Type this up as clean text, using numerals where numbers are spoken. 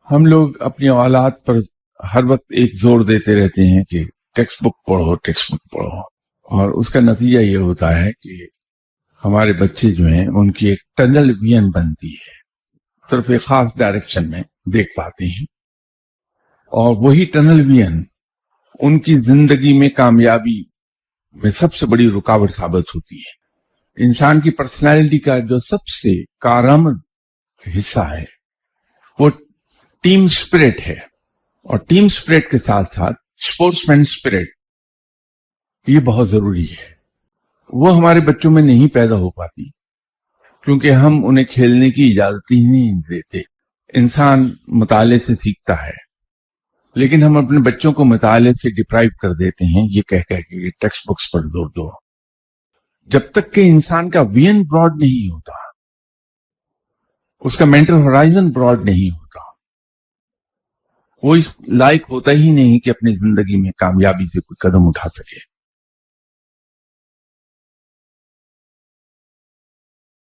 ہم لوگ اپنی اولاد پر ہر وقت ایک زور دیتے رہتے ہیں کہ ٹیکسٹ بک پڑھو ٹیکسٹ بک پڑھو، اور اس کا نتیجہ یہ ہوتا ہے کہ ہمارے بچے جو ہیں ان کی ایک ٹنل ویژن بنتی ہے، صرف ایک خاص ڈائریکشن میں دیکھ پاتے ہیں، اور وہی ٹنل ویژن ان کی زندگی میں کامیابی میں سب سے بڑی رکاوٹ ثابت ہوتی ہے۔ انسان کی پرسنالٹی کا جو سب سے کارآمد حصہ ہے وہ ٹیم سپرٹ ہے، اور ٹیم سپرٹ کے ساتھ ساتھ اسپورٹس مین سپرٹ یہ بہت ضروری ہے۔ وہ ہمارے بچوں میں نہیں پیدا ہو پاتی کیونکہ ہم انہیں کھیلنے کی اجازت ہی نہیں دیتے۔ انسان مطالعے سے سیکھتا ہے، لیکن ہم اپنے بچوں کو مطالعے سے ڈپرائیو کر دیتے ہیں یہ کہہ کہ ٹیکسٹ بکس پر زور دو۔ جب تک کہ انسان کا ویژن براڈ نہیں ہوتا، اس کا مینٹل ہورائزن براڈ نہیں ہوتا، وہ اس لائق ہوتا ہی نہیں کہ اپنی زندگی میں کامیابی سے کوئی قدم اٹھا سکے۔